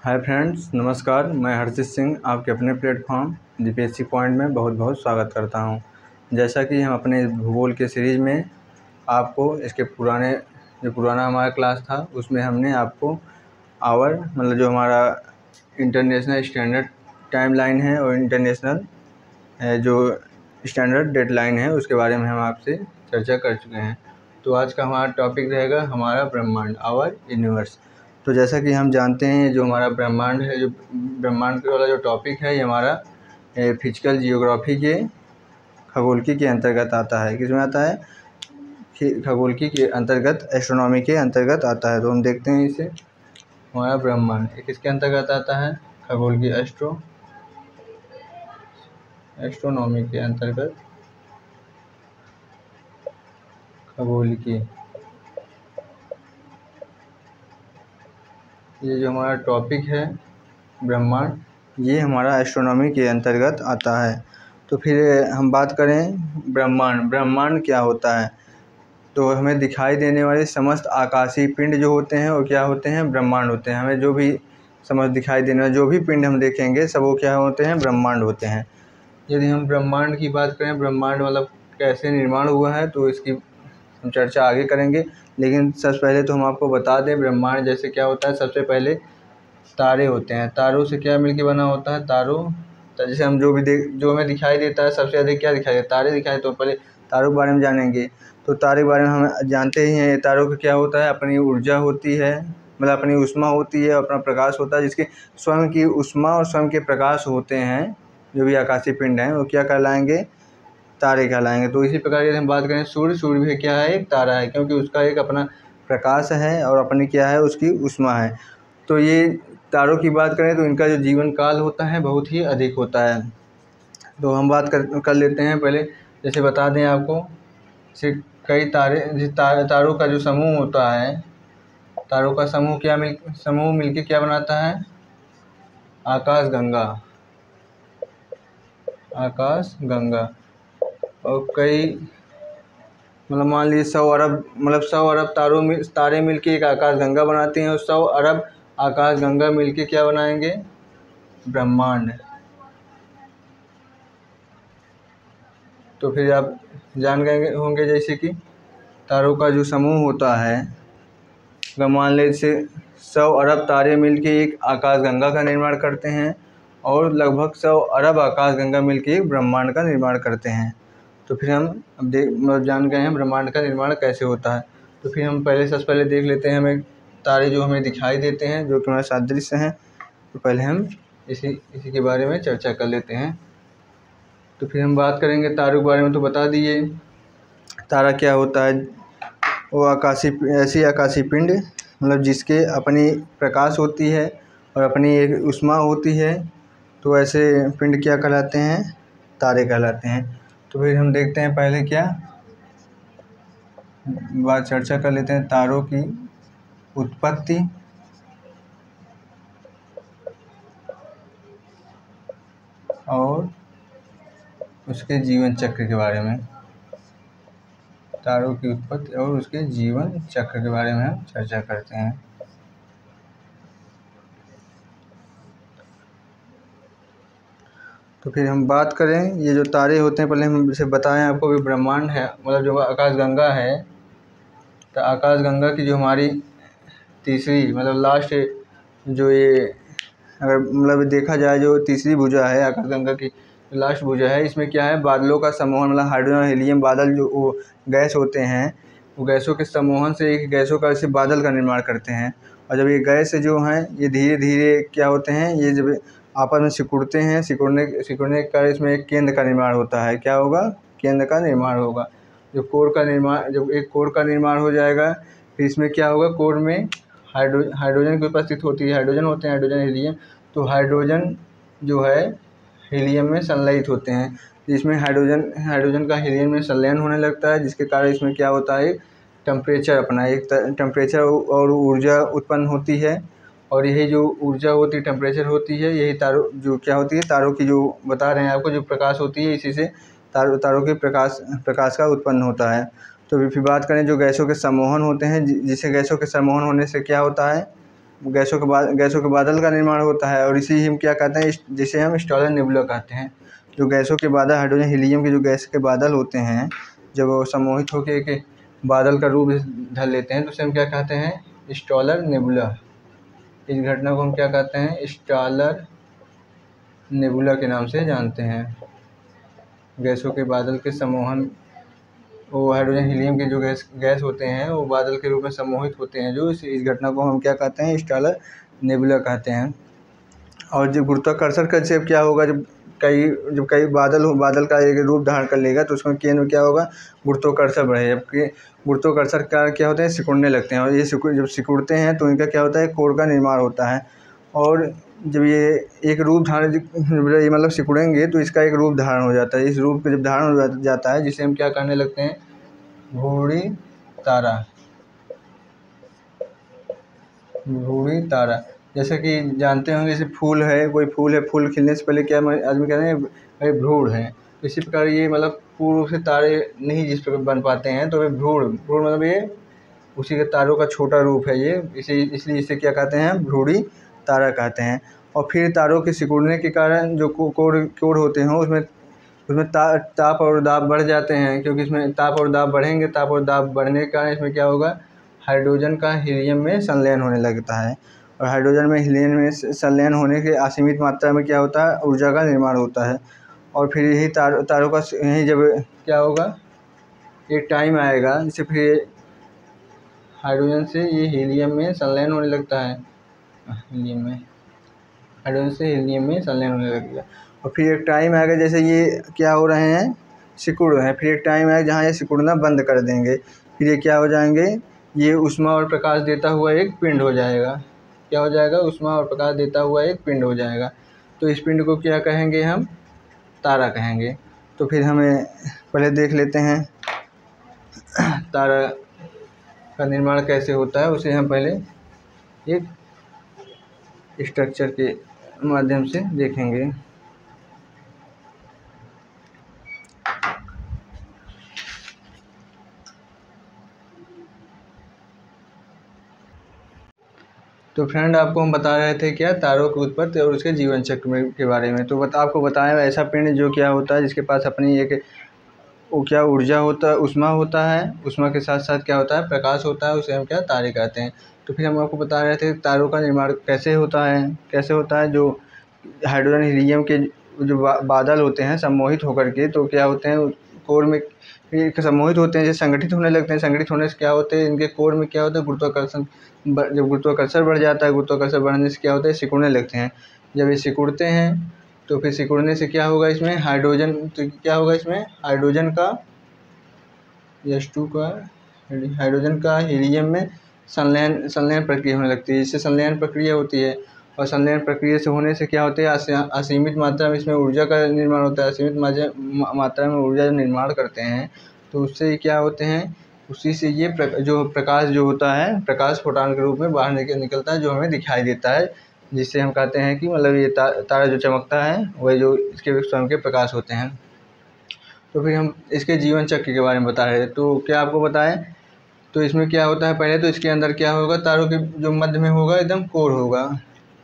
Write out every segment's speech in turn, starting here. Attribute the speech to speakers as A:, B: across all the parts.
A: Hi friends, नमस्कार। मैं हर्षित सिंह आपके अपने प्लेटफॉर्म जीपीएससी पॉइंट में बहुत बहुत स्वागत करता हूं। जैसा कि हम अपने भूगोल के सीरीज़ में आपको इसके पुराना हमारा क्लास था उसमें हमने आपको जो हमारा इंटरनेशनल स्टैंडर्ड टाइमलाइन है और इंटरनेशनल जो स्टैंडर्ड डेडलाइन है उसके बारे में हम आपसे चर्चा कर चुके हैं। तो आज का हमारा टॉपिक रहेगा हमारा ब्रह्मांड, आवर यूनिवर्स। तो जैसा कि हम जानते हैं जो हमारा ब्रह्मांड है, जो ब्रह्मांड वाला जो टॉपिक है ये हमारा फिजिकल जियोग्राफी के खगोलकी के अंतर्गत आता है। किसमें आता है? खगोलकी के अंतर्गत, एस्ट्रोनॉमी के अंतर्गत आता है। तो हम देखते हैं इसे। हमारा ब्रह्मांड किसके अंतर्गत आता है? खगोलकी, एस्ट्रोनॉमी के अंतर्गत खगोलकी। ये जो हमारा टॉपिक है ब्रह्मांड, ये हमारा एस्ट्रोनॉमी के अंतर्गत आता है। तो फिर हम बात करें ब्रह्मांड क्या होता है। तो हमें दिखाई देने वाले समस्त आकाशीय पिंड जो होते हैं वो क्या होते हैं? ब्रह्मांड होते हैं। हमें जो भी समस्त दिखाई देने वाले जो भी पिंड हम देखेंगे सब वो क्या होते हैं? ब्रह्मांड होते हैं। यदि हम ब्रह्मांड की बात करें, ब्रह्मांड मतलब कैसे निर्माण हुआ है, तो इसकी हम चर्चा आगे करेंगे। लेकिन सबसे पहले तो हम आपको बता दें ब्रह्मांड जैसे क्या होता है। सबसे पहले तारे होते हैं। तारों से क्या मिलकर बना होता है? जैसे हम जो हमें दिखाई देता है सबसे अधिक क्या दिखाई देता है? तारे दिखाई। तो पहले तारों के बारे में जानेंगे। तो तारे के बारे में हम जानते ही हैं। तारों का क्या होता है? अपनी ऊर्जा होती है, मतलब अपनी ऊष्मा होती है, अपना प्रकाश होता है, जिसके स्वयं की ऊष्मा और स्वयं के प्रकाश होते हैं। जो भी आकाशीय पिंड हैं वो क्या कहलाएंगे? तारे कहलाएंगे। तो इसी प्रकार यदि हम बात करें सूर्य भी क्या है? एक तारा है, क्योंकि उसका एक अपना प्रकाश है और अपनी क्या है? उसकी ऊष्मा है। तो ये तारों की बात करें तो इनका जो जीवन काल होता है बहुत ही अधिक होता है। तो हम बात कर लेते हैं पहले। जैसे बता दें आपको, कई तारों का जो समूह होता है, तारों का समूह मिलके क्या बनाता है? आकाशगंगा। और कई मान लीजिए 100 अरब तारे मिलके एक आकाशगंगा बनाते हैं, और 100 अरब आकाशगंगा मिलके क्या बनाएंगे? ब्रह्मांड। तो फिर आप जान गए होंगे जैसे कि तारों का जो समूह होता है, अगर मान लीजिए 100 अरब तारे मिलके एक आकाशगंगा का निर्माण करते हैं, और लगभग 100 अरब आकाशगंगा मिलके एक ब्रह्मांड का निर्माण करते हैं। तो फिर हम अब जान गए हैं ब्रह्मांड का निर्माण कैसे होता है। तो फिर हम सबसे पहले देख लेते हैं हमें तारे जो हमें दिखाई देते हैं, जो कि हमारे सादृश्य हैं। तो पहले हम इसी के बारे में चर्चा कर लेते हैं। तो फिर हम बात करेंगे तारों के बारे में। तो बता दिए तारा क्या होता है। वो ऐसी आकाशीय पिंड, मतलब जिसके अपनी प्रकाश होती है और अपनी एक ऊष्मा होती है। तो ऐसे पिंड क्या कहलाते हैं? तारे कहलाते हैं। तो फिर हम देखते हैं पहले चर्चा कर लेते हैं तारों की उत्पत्ति और उसके जीवन चक्र के बारे में। तारों की उत्पत्ति और उसके जीवन चक्र के बारे में हम चर्चा करते हैं। तो फिर हम बात करें, ये जो तारे होते हैं, पहले हम इसे बताएं आपको भी ब्रह्मांड है, मतलब जो आकाशगंगा है। तो आकाशगंगा की जो हमारी तीसरी, मतलब लास्ट, जो ये अगर देखा जाए जो तीसरी भुजा है आकाशगंगा की, लास्ट भुजा है, इसमें क्या है? बादलों का समूह, मतलब हाइड्रोजन हीलियम बादल, जो वो गैस होते हैं, वो गैसों के समूहन से एक गैसों का ऐसे बादल का निर्माण करते हैं। और जब ये गैस जो हैं ये धीरे धीरे क्या होते हैं? ये जब आपस में सिकुड़ते हैं, सिकुड़ने का इसमें एक केंद्र का निर्माण होता है। क्या होगा? केंद्र का निर्माण होगा। जब एक कोर का निर्माण हो जाएगा, फिर इसमें क्या होगा? कोर में हाइड्रोजन की उपस्थित होती है। हाइड्रोजन होते हैं, हाइड्रोजन हीलियम। तो हाइड्रोजन जो है हीलियम में संलयित होते हैं, जिसमें हाइड्रोजन का हीलियम में संलयन होने लगता है, जिसके कारण इसमें क्या होता है? टेम्परेचर और ऊर्जा उत्पन्न होती है। और यही जो ऊर्जा होती है, टेम्परेचर होती है, यही तारों की जो बता रहे हैं आपको, जो प्रकाश होती है, इसी से तारों के प्रकाश का उत्पन्न होता है। तो फिर बात करें जो गैसों के सम्मोहन होते हैं, जिसे गैसों के सम्मोहन होने से क्या होता है? गैसों के बादल का निर्माण होता है। और इसी हम क्या कहते हैं, जिसे हम स्टालर नेबुला कहते हैं। जो गैसों के बादल, हाइड्रोजन हीलियम के जो गैस के बादल होते हैं, जब वो सम्मोहित होकर एक बादल का रूप धर लेते हैं तो उसे हम क्या कहते हैं, स्टालर नेबुला। इस घटना को हम क्या कहते हैं, स्टालर नेबुला के नाम से जानते हैं। गैसों के बादल के सम्मोहन, वो हाइड्रोजन हीलियम के जो गैस होते हैं वो बादल के रूप में सम्मोहित होते हैं, जो इस घटना को हम क्या कहते हैं, स्टालर नेबुला कहते हैं। और जो गुरुत्वाकर्षण का जब क्या होगा, जब कई बादल का एक रूप धारण कर लेगा तो उसमें केंद्र में क्या होगा, गुरुत्वाकर्षण बढ़ेगा। जबकि गुरुत्वाकर्षण का क्या होता है, सिकुड़ने लगते हैं, और ये जब सिकुड़ते हैं तो इनका क्या होता है, कोर का निर्माण होता है। और जब ये एक रूप धारण, ये मतलब सिकुड़ेंगे तो इसका एक रूप धारण हो जाता है। इस रूप का जब धारण हो जाता है, जिसे हम क्या कहने लगते हैं, भूरी तारा। भूरी तारा, जैसे कि जानते होंगे, जैसे फूल है, कोई फूल है, फूल खिलने से पहले क्या आदमी कहते हैं, भाई भ्रूण है। तो इसी प्रकार ये मतलब पूर्ण रूप से तारे नहीं जिस प्रकार बन पाते हैं, तो वे भ्रूण मतलब ये उसी के तारों का छोटा रूप है ये, इसलिए इसे क्या कहते हैं, भ्रूणी तारा कहते हैं। और फिर तारों के सिकुड़ने के कारण जो कोर होते हैं उसमें ताप और दाब बढ़ जाते हैं, क्योंकि इसमें ताप और दाब बढ़ेंगे। ताप और दाब बढ़ने के कारण इसमें क्या होगा, हाइड्रोजन का हीलियम में संलयन होने लगता है। और हाइड्रोजन में हीलियम में संलयन होने के असीमित मात्रा में क्या होता है, ऊर्जा का निर्माण होता है। और फिर यही तारों का यही जब क्या होगा, एक टाइम आएगा जिससे फिर हाइड्रोजन से ये हीलियम में संलयन होने लगता है। हाइड्रोजन से हीलियम में संलयन होने लगेगा। और फिर एक टाइम आएगा, जैसे ये क्या हो रहे हैं, सिकुड़ रहे हैं, फिर एक टाइम आएगा जहाँ ये सिकुड़ना बंद कर देंगे। फिर ये क्या हो जाएंगे, ये ऊष्मा और प्रकाश देता हुआ एक पिंड हो जाएगा। क्या हो जाएगा, ऊष्मा और प्रकाश देता हुआ एक पिंड हो जाएगा। तो इस पिंड को क्या कहेंगे, हम तारा कहेंगे। तो फिर हमें पहले देख लेते हैं तारा का निर्माण कैसे होता है, उसे हम पहले एक स्ट्रक्चर के माध्यम से देखेंगे। तो फ्रेंड, आपको हम बता रहे थे क्या, तारों की उत्पत्ति और उसके जीवन चक्र के बारे में। तो आपको बताया ऐसा पिंड जो क्या होता है, जिसके पास अपनी एक वो क्या ऊर्जा होता है, ऊष्मा होता है, ऊष्मा के साथ साथ क्या होता है, प्रकाश होता है, उसे हम क्या तारे कहते हैं। तो फिर हम आपको बता रहे थे तारों का निर्माण कैसे होता है। जो हाइड्रोजन हीलियम के जो बादल होते हैं सम्मोहित होकर के, तो क्या होते हैं, कोर में सम्मोहित होते हैं, जैसे संगठित होने लगते हैं। संगठित होने से क्या होते हैं, इनके कोर में क्या होता है, गुरुत्वाकर्षण। जब गुरुत्वाकर्षण बढ़ जाता है, गुरुत्वाकर्षण बढ़ने से क्या होता है, सिकुड़ने लगते हैं। जब ये सिकुड़ते हैं तो फिर सिकुड़ने से क्या होगा, इसमें हाइड्रोजन, तो क्या होगा, इसमें हाइड्रोजन का H2 का हाइड्रोजन का हीलियम में संलयन प्रक्रिया होने लगती है। इससे संलयन प्रक्रिया होती है, और संलयन प्रक्रिया से होने से क्या होते हैं, असीमित मात्रा में इसमें ऊर्जा का निर्माण होता है। असीमित मात्रा में ऊर्जा निर्माण करते हैं, तो उससे क्या होते हैं, उसी से ये जो प्रकाश जो होता है, प्रकाश फोटॉन के रूप में बाहर निकलता है, जो हमें दिखाई देता है, जिससे हम कहते हैं कि मतलब ये तारा जो चमकता है वह जो इसके स्वयं के प्रकाश होते हैं। तो फिर हम इसके जीवन चक्र के बारे में बता रहे थे। तो क्या आपको बताएं, तो इसमें क्या होता है, पहले तो इसके अंदर क्या होगा, तारों के जो मध्य में होगा एकदम कोर होगा।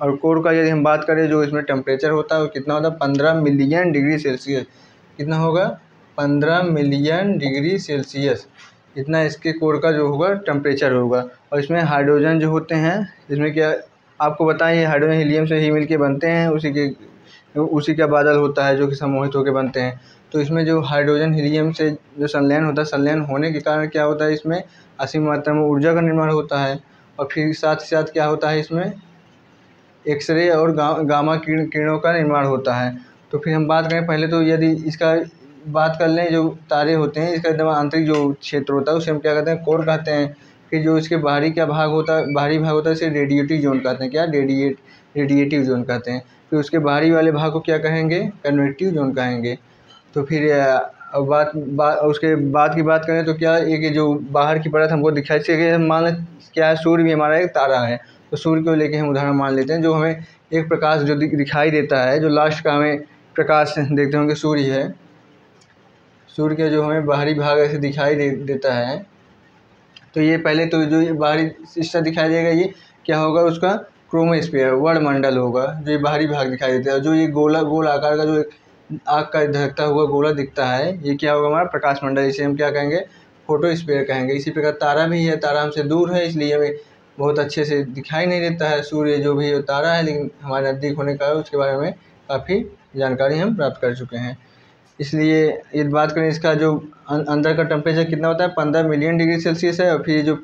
A: और कोर का यदि हम बात करें, जो इसमें टेम्परेचर होता है वो कितना होता है, 15 मिलियन डिग्री सेल्सियस। कितना होगा, 15 मिलियन डिग्री सेल्सियस। इतना इसके कोर का जो होगा टेम्परेचर होगा। और इसमें हाइड्रोजन जो होते हैं, इसमें क्या आपको बताएं, ये हाइड्रोजन हीलियम से ही मिलके बनते हैं, उसी का बादल होता है जो कि सम्मोहित होकर बनते हैं। तो इसमें जो हाइड्रोजन हीलियम से जो संलयन होता है, संलयन होने के कारण क्या होता है, इसमें असीम मात्रा में ऊर्जा का निर्माण होता है। और फिर साथ ही साथ क्या होता है, इसमें एक्सरे और गामा किरणों का निर्माण होता है। तो फिर हम बात करें, पहले तो यदि इसका बात कर लें, जो तारे होते हैं इसका एकदम आंतरिक जो क्षेत्र होता है उसे हम क्या कहते हैं, कोर कहते हैं। फिर जो इसके बाहरी भाग होता है इसे रेडिएटिव जोन कहते हैं। क्या, रेडिएटिव जोन कहते हैं। फिर उसके बाहरी वाले भाग को क्या कहेंगे, कन्वेक्टिव जोन कहेंगे। तो फिर उसके बाद की बात करें तो क्या, एक जो बाहर की परत हमको दिखाई चाहिए, मान लें क्या है, सूर्य भी हमारा एक तारा है। तो सूर्य को लेके हम उदाहरण मान लेते हैं, जो हमें एक प्रकाश जो दिखाई देता है, जो लास्ट का हमें प्रकाश देखते होंगे सूर्य है। सूर्य का जो हमें बाहरी भाग ऐसे दिखाई देता है, तो ये पहले तो जो बाहरी हिस्सा दिखाई देगा, ये क्या होगा, उसका क्रोमोस्फीयर वर्णमंडल होगा, जो ये बाहरी भाग दिखाई देता है। जो ये गोल आकार का जो आग का धधकता हुआ गोला दिखता है, ये क्या होगा, हमारा प्रकाश मंडल। इसे हम क्या कहेंगे, फोटोस्फीयर कहेंगे। इसी प्रकार तारा भी है, तारा हमसे दूर है इसलिए हमें बहुत अच्छे से दिखाई नहीं देता है सूर्य जो भी तारा है, लेकिन हमारे नज़दीक होने का उसके बारे में काफ़ी जानकारी हम प्राप्त कर चुके हैं। इसलिए ये बात करें इसका जो अंदर का टेम्परेचर कितना होता है, 15 मिलियन डिग्री सेल्सियस है। और फिर जो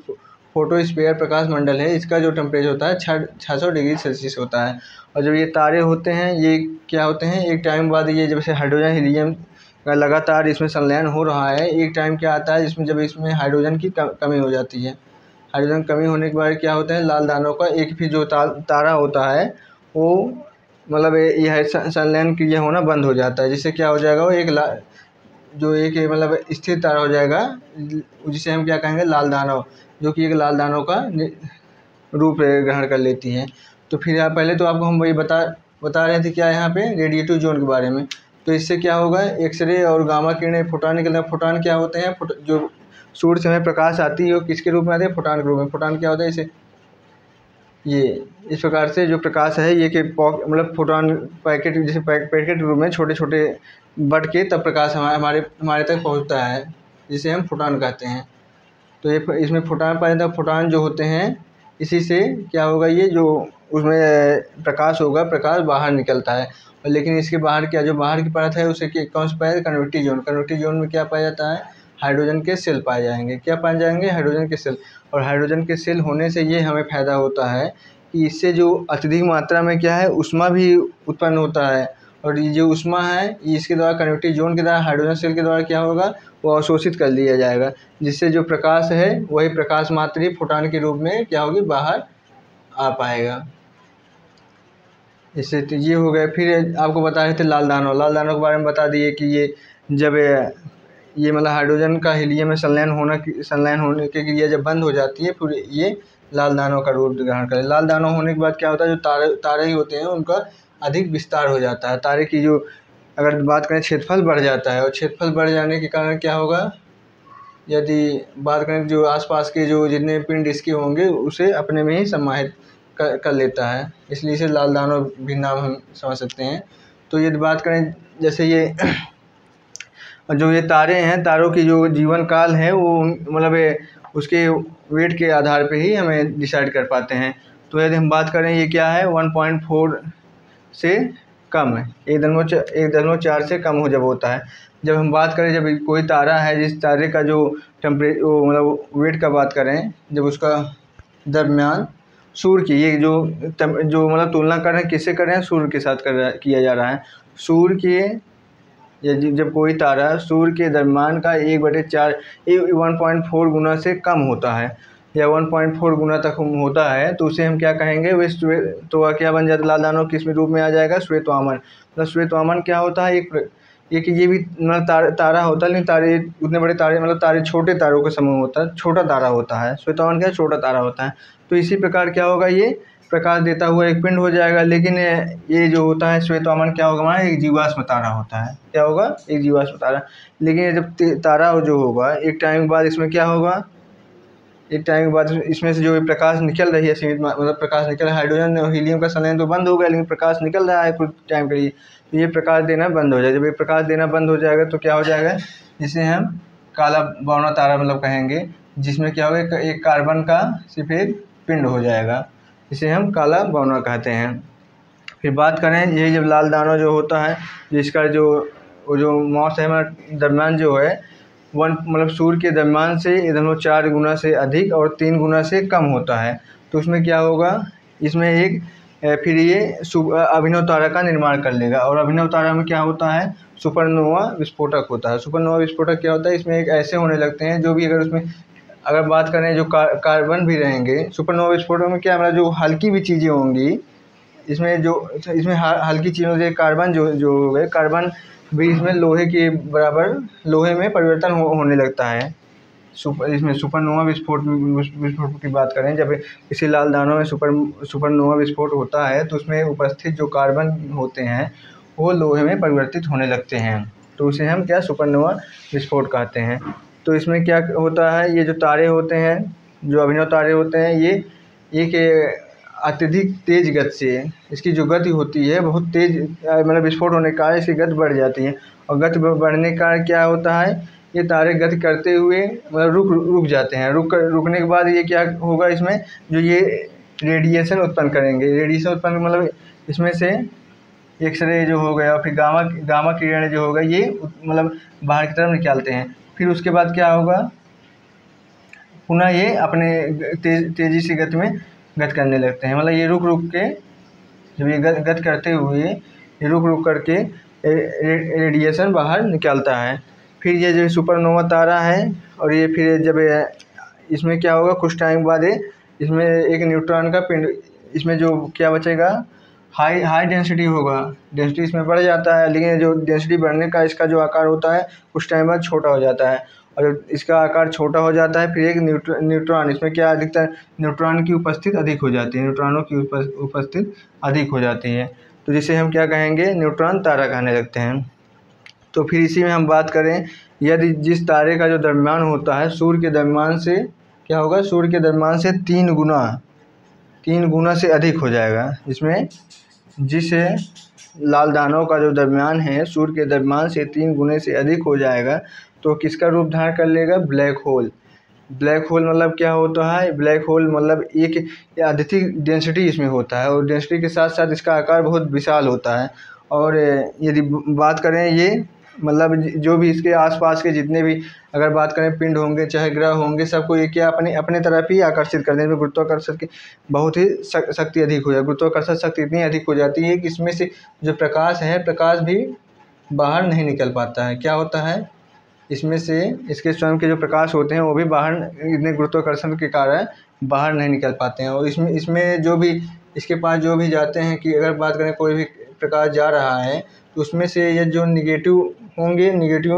A: फोटोस्फीयर प्रकाश मंडल है, इसका जो टेम्परेचर होता है 600 डिग्री सेल्सियस होता है। और जब ये तारे होते हैं, ये क्या होते हैं, एक टाइम बाद ये जब से हाइड्रोजन हीलियम का लगातार इसमें संलयन हो रहा है, एक टाइम क्या आता है जिसमें जब इसमें हाइड्रोजन की कमी हो जाती है। हाइड्रोजन कमी होने के बाद क्या होता है, लाल दानों का एक फिर जो तारा होता है वो मतलब यह संलयन क्रिया होना बंद हो जाता है, जिससे क्या हो जाएगा, वो एक मतलब स्थिर तारा हो जाएगा, जिसे हम क्या कहेंगे, लाल दानव, जो कि एक लाल दानव का रूप ग्रहण कर लेती हैं। तो फिर यहाँ पहले तो आपको हम वही बता रहे थे क्या यहाँ पे रेडिएटिव जोन के बारे में। तो इससे क्या होगा, एक्सरे और गामा किरणें, फोटॉन निकलते हैं। फोटॉन क्या होते हैं, जो सूर्य से हमें प्रकाश आती है वो किसके रूप में आती है, फोटॉन के रूप में। फोटॉन क्या होता है, इसे ये इस प्रकार से जो प्रकाश है ये कि मतलब फोटॉन पैकेट, जैसे पैकेट के रूप में छोटे छोटे बढ़ के तब प्रकाश हमारे तक पहुंचता है, जिसे हम फोटॉन कहते हैं। तो ये इसमें फोटॉन पाया जाता है। फोटॉन जो होते हैं, इसी से क्या होगा, ये जो उसमें प्रकाश होगा, प्रकाश बाहर निकलता है। और लेकिन इसके बाहर क्या, जो बाहर की परत है उसे कौन सा पाया जाता है, कन्वेक्टिव जोन। कन्वेक्टिव जोन में क्या पाया जाता है, हाइड्रोजन के सेल पाए जाएंगे। क्या पाए जाएंगे, हाइड्रोजन के सेल। और हाइड्रोजन के सेल होने से ये हमें फ़ायदा होता है कि इससे जो अत्यधिक मात्रा में क्या है, ऊष्मा भी उत्पन्न होता है। और ये जो ऊष्मा है, इसके द्वारा कन्वेक्टिव जोन के द्वारा हाइड्रोजन सेल के द्वारा क्या होगा, वो अवशोषित कर लिया जाएगा, जिससे जो प्रकाश है वही प्रकाश मात्र ही फोटॉन के रूप में क्या होगी, बाहर आ पाएगा। इससे तो ये हो गया। फिर आपको बता रहे थे लाल दानव के बारे में बता दिए कि ये जब ये मतलब हाइड्रोजन का हीलियम में संलयन होने की क्रिया जब बंद हो जाती है, फिर ये लाल दानव का रूप ग्रहण करे। लाल दानव होने के बाद क्या होता है, जो तारे ही होते हैं उनका अधिक विस्तार हो जाता है। तारे की जो अगर बात करें, क्षेत्रफल बढ़ जाता है। और क्षेत्रफल बढ़ जाने के कारण क्या होगा, यदि बात करें जो आसपास के जो जितने पिंड इसके होंगे उसे अपने में ही समाहित कर लेता है, इसलिए इसे लाल दानव भी नाम हम समझ सकते हैं। तो यदि बात करें जैसे ये जो ये तारे हैं, तारों की जो जीवन काल है वो मतलब उसके वेट के आधार पे ही हमें डिसाइड कर पाते हैं। तो यदि हम बात करें, ये क्या है, 1.4 से कम है, 1.4 से कम हो जब होता है। जब हम बात करें, जब कोई तारा है जिस तारे का जो मतलब वेट का बात करें, जब उसका दरमियान सूर्य की, ये जो मतलब तुलना कर रहे हैं, किससे कर रहे हैं, सूर्य के साथ किया जा रहा है। सूर्य के जब कोई तारा सूर्य के द्रव्यमान का 1/4 गुना से कम होता है या 1.4 गुना तक होता है, तो उसे हम क्या कहेंगे, वे तो क्या बन जाता है, लाल दानव किस रूप में आ जाएगा, श्वेतवामन। मतलब श्वेतवामन क्या होता है, एक ये भी मतलब तारा होता है, लेकिन तारे उतने बड़े तारे मतलब तारे छोटे तारों का समूह होता है, छोटा तारा होता है। श्वेतवामन क्या है, छोटा तारा होता है। तो इसी प्रकार क्या होगा, ये प्रकाश देता हुआ एक पिंड हो जाएगा। लेकिन ये जो होता है श्वेतवामन क्या होगा, हमारा एक जीवाश्म तारा होता है। क्या होगा, एक जीवाश्म तारा। लेकिन जब तारा जो होगा, एक टाइम बाद इसमें क्या होगा, एक टाइम के बाद इसमें से जो प्रकाश निकल रही है, सीमित मतलब प्रकाश निकल रहा है, हाइड्रोजन और हीलियम का संलयन तो बंद हो गया, लेकिन प्रकाश निकल रहा है कुछ टाइम के लिए, तो ये प्रकाश देना बंद हो जाएगा। जब ये प्रकाश देना बंद हो जाएगा तो क्या हो जाएगा, जिसे हम काला बौना तारा मतलब कहेंगे, जिसमें क्या होगा, एक कार्बन का सिर्फ एक पिंड हो जाएगा, इसे हम काला बौना कहते हैं। फिर बात करें, ये जब लाल दानव जो होता है, जिसका जो मॉस है हमारा दरम्यान जो है, मतलब सूर्य के द्रव्यमान से 4 गुना से अधिक और 3 गुना से कम होता है। तो उसमें क्या होगा, इसमें फिर ये अभिनव तारा का निर्माण कर लेगा। और अभिनव तारा में क्या होता है, सुपरनोवा विस्फोटक होता है। सुपरनोवा विस्फोटक क्या होता है, इसमें एक ऐसे होने लगते हैं जो भी अगर बात करें जो कार्बन भी रहेंगे, सुपरनोवा विस्फोटक में क्या, मतलब जो हल्की भी चीज़ें होंगी, इसमें हल्की चीज़ों से कार्बन जो हो गए, कार्बन भी इसमें लोहे के बराबर लोहे में परिवर्तन होने लगता है। इसमें सुपरनोवा विस्फोट की बात करें, जब किसी लाल दानव में सुपरनोवा विस्फोट होता है, तो उसमें उपस्थित जो कार्बन होते हैं वो लोहे में परिवर्तित होने लगते हैं, तो उसे हम क्या, सुपरनोवा विस्फोट कहते हैं। तो इसमें क्या होता है, ये जो तारे होते हैं, जो अभिनव तारे होते हैं, ये एक अत्यधिक तेज़ गति से इसकी जो गति होती है बहुत तेज़, मतलब विस्फोट होने के कारण इसकी गति बढ़ जाती है। और गति बढ़ने के कारण क्या होता है, ये तारे गति करते हुए मतलब रुक जाते हैं। रुकने के बाद ये क्या होगा, इसमें जो ये रेडिएशन उत्पन्न करेंगे। रेडिएशन उत्पन्न मतलब इसमें से एक्सरे जो हो गया, फिर गामा किरण जो होगा, ये मतलब बाहर की तरफ निकालते हैं। फिर उसके बाद क्या होगा, पुनः ये अपने तेज़ी से गति में गति करने लगते हैं। मतलब ये रुक के जब ये गति करते हुए ये रुक करके रेडिएशन बाहर निकालता है। फिर ये जो सुपरनोवा तारा है, और ये फिर जब इसमें क्या होगा, कुछ टाइम बाद इसमें एक न्यूट्रॉन का पिंड, इसमें जो क्या बचेगा, हाई डेंसिटी होगा। डेंसिटी इसमें बढ़ जाता है, लेकिन जो डेंसिटी बढ़ने का इसका जो आकार होता है कुछ टाइम बाद छोटा हो जाता है। और जब इसका आकार छोटा हो जाता है, फिर एक न्यूट्रॉन, इसमें क्या अधिकतर न्यूट्रॉन की उपस्थिति अधिक हो जाती है, न्यूट्रॉनों की उपस्थिति अधिक हो जाती है, तो जिसे हम क्या कहेंगे, न्यूट्रॉन तारा कहने लगते हैं। तो फिर इसी में हम बात करें, यदि जिस तारे का जो द्रव्यमान होता है सूर्य के द्रव्यमान से क्या होगा, सूर्य के द्रव्यमान से 3 गुना से अधिक हो जाएगा, जिसमें जिस लाल दानव का जो द्रव्यमान है सूर्य के द्रव्यमान से 3 गुने से अधिक हो जाएगा, तो किसका रूप धारण कर लेगा, ब्लैक होल। ब्लैक होल मतलब क्या होता है, ब्लैक होल मतलब एक अधिक डेंसिटी इसमें होता है, और डेंसिटी के साथ साथ इसका आकार बहुत विशाल होता है। और यदि बात करें, ये मतलब जो भी इसके आसपास के जितने भी अगर बात करें पिंड होंगे चाहे ग्रह होंगे, सबको ये क्या अपने तरफ ही आकर्षित कर देंगे। गुरुत्वाकर्षण की बहुत ही शक्ति अधिक हो जाती है, गुरुत्वाकर्षण शक्ति इतनी अधिक हो जाती है कि इसमें से जो प्रकाश है, प्रकाश भी बाहर नहीं निकल पाता है। क्या होता है, इसमें से इसके स्वयं के जो प्रकाश होते हैं वो भी बाहर, इतने गुरुत्वाकर्षण के कारण बाहर नहीं निकल पाते हैं। और इसमें जो भी इसके पास जो भी जाते हैं, कि अगर बात करें कोई भी प्रकाश जा रहा है, तो उसमें से ये जो निगेटिव होंगे, निगेटिव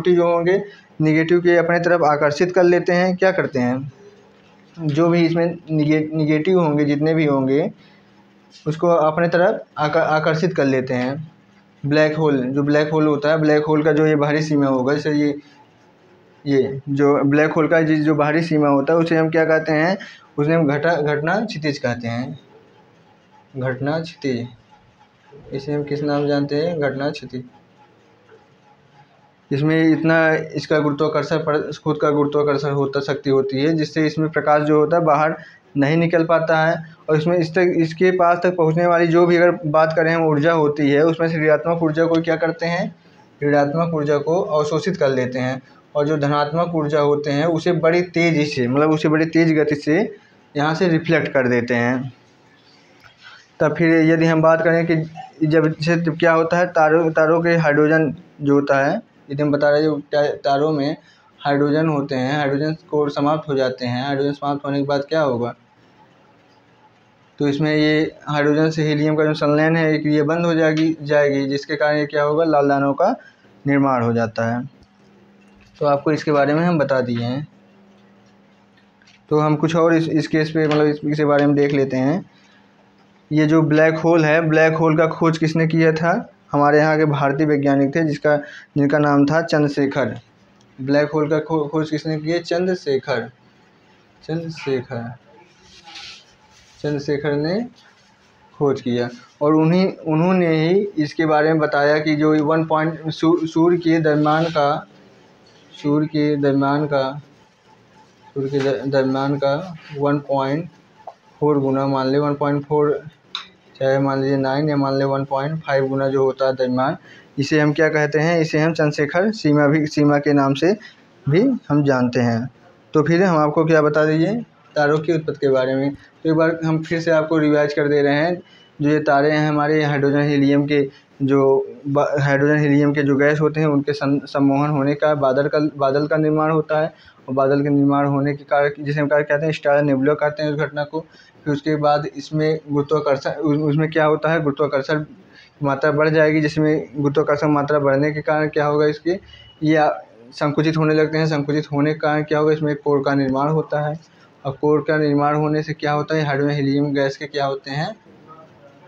A: जो होंगे, निगेटिव के अपने तरफ आकर्षित कर लेते हैं। क्या करते हैं, जो भी इसमें निगेटिव होंगे, जितने भी होंगे, उसको अपने तरफ आकर्षित कर लेते हैं। ब्लैक होल, जो ब्लैक होल होता है, ब्लैक होल का जो ये बाहरी सीमा होगा, जैसे ये जो ब्लैक होल का जो बाहरी सीमा होता है, उसे हम क्या कहते हैं, उसे हम घटना क्षितिज कहते हैं। घटना क्षितिज, इसे हम किस नाम जानते हैं, घटना क्षितिज। इसमें इतना इसका गुरुत्वाकर्षण खुद का गुरुत्वाकर्षण शक्ति होती है, जिससे इसमें प्रकाश जो होता है बाहर नहीं निकल पाता है। और इसमें इसके पास तक पहुंचने वाली जो भी अगर बात करें हम ऊर्जा होती है, उसमें से ऋणात्मक ऊर्जा को क्या करते हैं, ऋणात्मक ऊर्जा को अवशोषित कर लेते हैं, और जो धनात्मक ऊर्जा होते हैं उसे बड़ी तेज़ी से, मतलब उसे बड़ी तेज़ गति से यहाँ से रिफ्लेक्ट कर देते हैं। तब फिर यदि हम बात करें कि जब क्या होता है, तारों के हाइड्रोजन जो होता है, यदि हम बता रहे हैं जो तारों में हाइड्रोजन होते हैं, हाइड्रोजन को समाप्त हो जाते हैं। हाइड्रोजन समाप्त होने के बाद क्या होगा, तो इसमें ये हाइड्रोजन से हीलियम का जो संलयन है ये बंद हो जाएगी, जिसके कारण ये क्या होगा, लाल दानों का निर्माण हो जाता है। तो आपको इसके बारे में हम बता दिए हैं। तो हम कुछ और इस केस पे मतलब इसके बारे में देख लेते हैं। ये जो ब्लैक होल है, ब्लैक होल का खोज किसने किया था, हमारे यहाँ के भारतीय वैज्ञानिक थे जिनका नाम था चंद्रशेखर। ब्लैक होल का खोज किसने किया, चंद्रशेखर ने खोज किया। और उन्होंने ही इसके बारे में बताया कि जो सूर्य के द्रव्यमान का 1.4 गुना, मान ले 1.4, चाहे मान लीजिए 9 या मान ले 1.5 गुना जो होता है द्रव्यमान, इसे हम क्या कहते हैं, इसे हम चंद्रशेखर सीमा के नाम से भी हम जानते हैं। तो फिर हम आपको क्या बता दीजिए, तारों की उत्पत्ति के बारे में। तो एक बार हम फिर से आपको रिवाइज कर दे रहे हैं। जो ये तारे हैं हमारे हाइड्रोजन हीलियम के जो गैस होते हैं उनके सम्मोहन होने का बादल का निर्माण होता है। और बादल के निर्माण होने के कारण, जिसे हम कहते हैं स्टार नेबुला कहते हैं उस घटना को। फिर उसके बाद इसमें गुरुत्वाकर्षण, उसमें क्या होता है, गुरुत्वाकर्षण मात्रा बढ़ जाएगी, जिसमें गुरुत्वाकर्षण मात्रा बढ़ने के कारण क्या होगा, इसके ये संकुचित होने लगते हैं। संकुचित होने के कारण क्या होगा, इसमें कोर का निर्माण होता है। और कोर का निर्माण होने से क्या होता है, हाइड्रोजन हीलियम गैस के क्या होते हैं,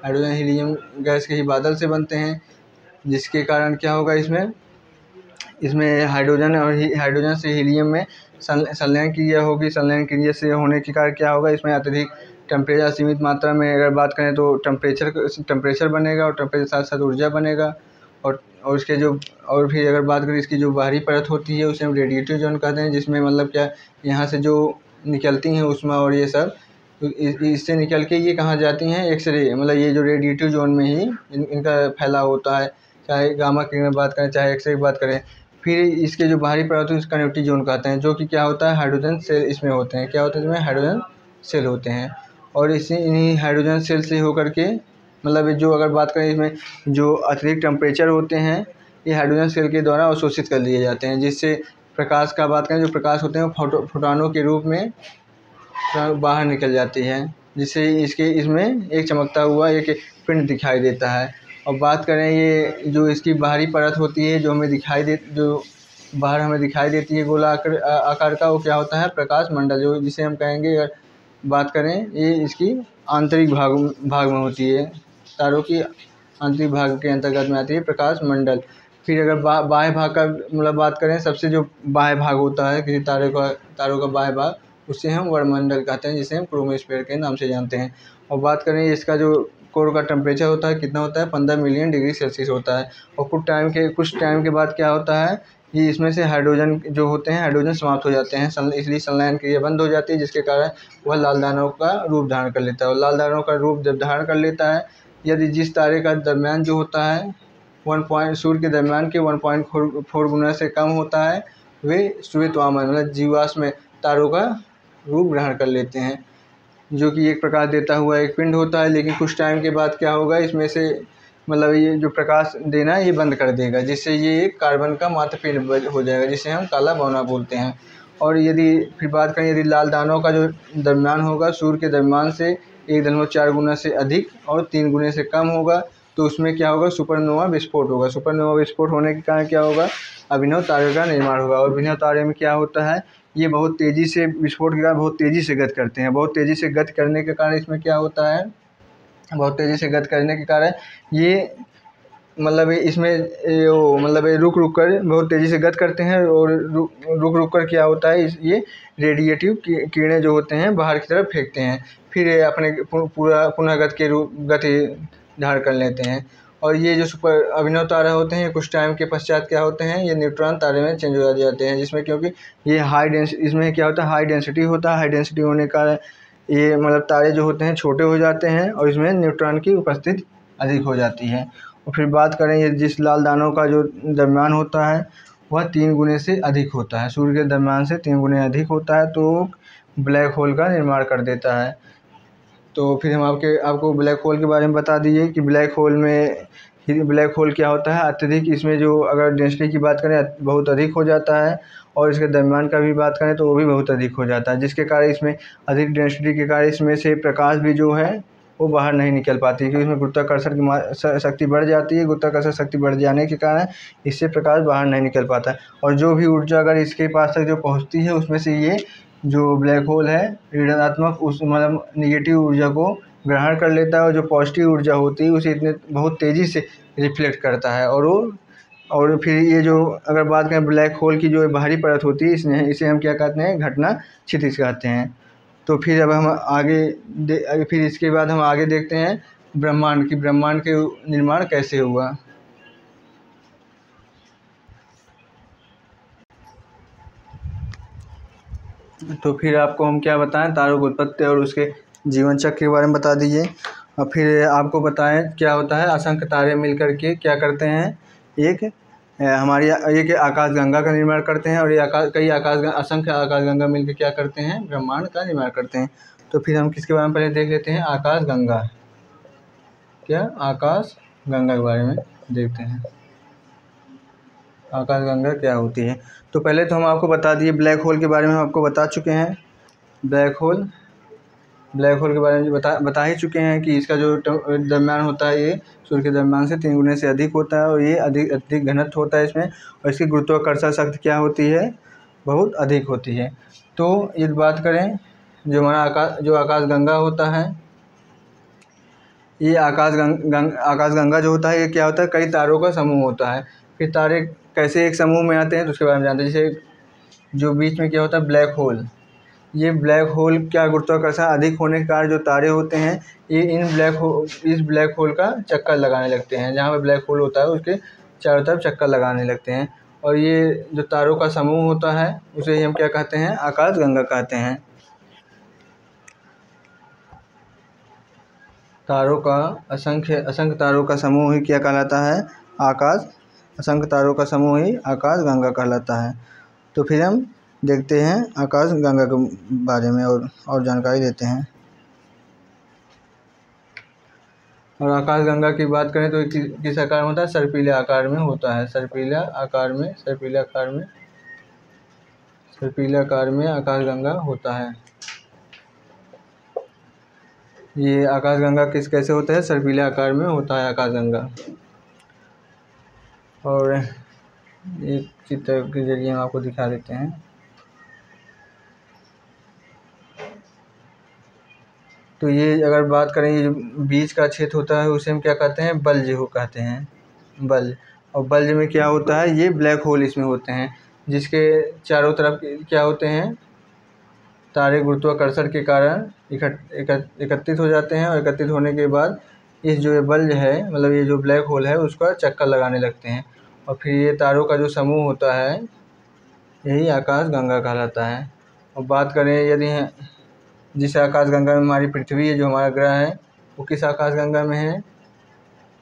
A: हाइड्रोजन हीलियम गैस के ही बादल से बनते हैं। जिसके कारण क्या होगा, इसमें हाइड्रोजन से हीलियम में संलयन क्रिया होगी। संलयन क्रिया से होने के कारण क्या होगा, इसमें अत्यधिक टेम्परेचर सीमित मात्रा में अगर बात करें तो टेम्परेचर बनेगा, और टेम्परेचर साथ साथ ऊर्जा बनेगा। और उसके जो और फिर अगर बात करें इसकी जो बाहरी परत होती है उसे हम रेडिएटिव जोन कहते हैं, जिसमें मतलब क्या यहाँ से जो निकलती हैं ऊष्मा और ये सब, तो इससे निकल के ये कहाँ जाती हैं, एक्सरे, मतलब ये जो रेडिएटिव जोन में ही इनका फैलाव होता है। चाहे गामा किरण की बात करें, चाहे एक्सरे की बात करें। फिर इसके जो बाहरी परत है उसका कनेक्टिव जोन कहते हैं, जो कि क्या होता है, हाइड्रोजन सेल इसमें होते हैं। क्या होते हैं इसमें? हाइड्रोजन सेल होते हैं। और इन्हीं हाइड्रोजन सेल से होकर के, मतलब जो अगर बात करें इसमें जो अतिरिक्त टेम्परेचर होते हैं ये हाइड्रोजन सेल के द्वारा अवशोषित कर लिए जाते हैं, जिससे प्रकाश का बात करें, जो प्रकाश होते हैं वो फोटोनों के रूप में बाहर निकल जाती है, जिससे इसमें एक चमकता हुआ एक पिंड दिखाई देता है। और बात करें ये जो इसकी बाहरी परत होती है, जो बाहर हमें दिखाई देती है गोलाकार आकार का, वो क्या होता है? प्रकाश मंडल, जो जिसे हम कहेंगे, अगर बात करें ये इसकी आंतरिक भाग में होती है, तारों की आंतरिक भाग के अंतर्गत में आती है प्रकाश मंडल। फिर अगर बाह्य भाग का मतलब बात करें, सबसे जो बाह्य भाग होता है किसी तारों का बाह्य भाग, उसे हम वर्णमंडल कहते हैं, जिसे हम क्रोमोस्फीयर के नाम से जानते हैं। और बात करें इसका जो कोर का टेम्परेचर होता है कितना होता है? 15 मिलियन डिग्री सेल्सियस होता है। और कुछ टाइम के बाद क्या होता है, ये इसमें से हाइड्रोजन जो होते हैं, हाइड्रोजन समाप्त हो जाते हैं, इसलिए संलयन क्रिया बंद हो जाती है, जिसके कारण वह लाल दानों का रूप धारण कर लेता है। और लाल दानों का रूप जब धारण कर लेता है, यदि जिस तारे का दरम्यान जो होता है सूर्य के दरम्यान के 1.4 गुना से कम होता है, वे श्वेतवामन मतलब जीवाश्म तारों का रूप ग्रहण कर लेते हैं, जो कि एक प्रकाश देता हुआ एक पिंड होता है। लेकिन कुछ टाइम के बाद क्या होगा, इसमें से मतलब ये जो प्रकाश देना ये बंद कर देगा, जिससे ये एक कार्बन का मात्र पिंड हो जाएगा, जिसे हम काला बौना बोलते हैं। और फिर बात करें, यदि लाल दानों का जो दरम्यान होगा सूर्य के दरम्यान से 1.4 गुना से अधिक और 3 गुने से कम होगा, तो उसमें क्या होगा? सुपरनोवा विस्फोट होगा। सुपरनोवा विस्फोट होने के कारण क्या होगा? अभिनव तारे का निर्माण होगा। और अभिनव तारे में क्या होता है, ये बहुत तेज़ी से विस्फोट के कारण बहुत तेज़ी से गति करते हैं। बहुत तेज़ी से गति करने के कारण इसमें क्या होता है, बहुत तेज़ी से गति करने के कारण ये मतलब इसमें मतलब रुक कर बहुत तेज़ी से गति करते हैं, और रुक कर क्या होता है, ये रेडिएटिव किरणें जो होते हैं बाहर की तरफ फेंकते हैं, फिर ये अपने पुनः गति धारण कर लेते हैं। और ये जो सुपर अभिनव तारे होते हैं, कुछ टाइम के पश्चात क्या होते हैं, ये न्यूट्रॉन तारे में चेंज हो जाते हैं, जिसमें क्योंकि ये इसमें क्या होता है, हाई डेंसिटी होता है। हाई डेंसिटी होने का ये मतलब तारे जो होते हैं छोटे हो जाते हैं, और इसमें न्यूट्रॉन की उपस्थिति अधिक हो जाती है। और फिर बात करें, ये जिस लाल दानों का जो दरम्यान होता है वह 3 गुने से अधिक होता है, सूर्य के दरम्यान से 3 गुने अधिक होता है, तो ब्लैक होल का निर्माण कर देता है। तो फिर हम आपको ब्लैक होल के बारे में बता दिए कि ब्लैक होल क्या होता है। अत्यधिक इसमें जो अगर डेंसिटी की बात करें बहुत अधिक हो जाता है, और इसके दरम्यान का भी बात करें तो वो भी बहुत अधिक हो जाता है, जिसके कारण इसमें अधिक डेंसिटी के कारण इसमें से प्रकाश भी जो है वो बाहर नहीं निकल पाती, क्योंकि इसमें गुरुत्वाकर्षण की शक्ति बढ़ जाती है। गुरुत्वाकर्षण शक्ति बढ़ जाने के कारण इससे प्रकाश बाहर नहीं निकल पाता। और जो भी ऊर्जा अगर इसके पास तक जो पहुँचती है, उसमें से ये जो ब्लैक होल है ऋणात्मक मतलब निगेटिव ऊर्जा को ग्रहण कर लेता है, और जो पॉजिटिव ऊर्जा होती है उसे बहुत तेज़ी से रिफ्लेक्ट करता है। और फिर ये जो अगर बात करें ब्लैक होल की जो बाहरी परत होती है, इसे हम क्या कहते हैं, घटना क्षितिज कहते हैं। तो फिर अब हम फिर इसके बाद हम आगे देखते हैं ब्रह्मांड के निर्माण कैसे हुआ। तो फिर आपको हम क्या बताएं, तारों की उत्पत्ति और उसके जीवन चक्र के बारे में बता दीजिए। और फिर आपको बताएं क्या होता है, असंख्य तारे मिलकर के क्या करते हैं, एक आकाशगंगा का निर्माण करते हैं, और ये असंख्य आकाशगंगा मिलकर क्या करते हैं, ब्रह्मांड का निर्माण करते हैं। तो फिर हम किसके बारे में पहले देख लेते हैं, आकाशगंगा के बारे में देखते हैं। आकाशगंगा क्या होती है। तो पहले तो हम आपको बता दिए, ब्लैक होल के बारे में हम आपको बता चुके हैं। ब्लैक होल के बारे में बता ही चुके हैं कि इसका जो दरम्यान होता है ये सूर्य के दरम्यान से 3 गुने से अधिक होता है, और ये अधिक घनत्व होता है इसमें, और इसकी गुरुत्वाकर्षण शक्ति क्या होती है, बहुत अधिक होती है। तो ये बात करें जो हमारा आकाशगंगा होता है, ये आकाशगंगा जो होता है ये क्या होता है, कई तारों का समूह होता है। फिर तारे कैसे एक समूह में आते हैं तो उसके बारे में जानते हैं। जैसे जो बीच में क्या होता है, ब्लैक होल ये ब्लैक होल क्या गुरुत्वाकर्षण अधिक होने के कारण जो तारे होते हैं ये इस ब्लैक होल का चक्कर लगाने लगते हैं। जहाँ पे ब्लैक होल होता है उसके चारों तरफ चक्कर लगाने लगते हैं। और ये जो तारों का समूह होता है उसे हम क्या कहते हैं, आकाशगंगा कहते हैं। तारों का असंख्य तारों का समूह ही क्या कहलाता है, असंख्य तारों का समूह ही आकाशगंगा कहलाता है। तो फिर हम देखते हैं आकाशगंगा के बारे में और जानकारी देते हैं। और आकाशगंगा की बात करें तो किस आकार में होता है, सर्पिल आकार में होता है। सर्पिल आकार में आकाशगंगा होता है। ये आकाशगंगा कैसे होता है, सर्पिल आकार में होता है आकाशगंगा। और एक चित्र के जरिए हम आपको दिखा देते हैं। तो ये अगर बात करें, ये जो बीच का क्षेत्र होता है उसे हम क्या कहते हैं, बल्ज हो कहते हैं, बल्ज। और बल्ज में क्या होता है, ये ब्लैक होल इसमें होते हैं जिसके चारों तरफ क्या होते हैं, तारे गुरुत्वाकर्षण के कारण एकत्रित हो जाते हैं। और एकत्रित होने के बाद इस जो ये बल्ज है, मतलब ये जो ब्लैक होल है उसका चक्कर लगाने लगते हैं। और फिर ये तारों का जो समूह होता है यही आकाशगंगा कहलाता है। और बात करें यदि जिस आकाशगंगा में हमारी पृथ्वी है, जो हमारा ग्रह है, वो किस आकाशगंगा में है,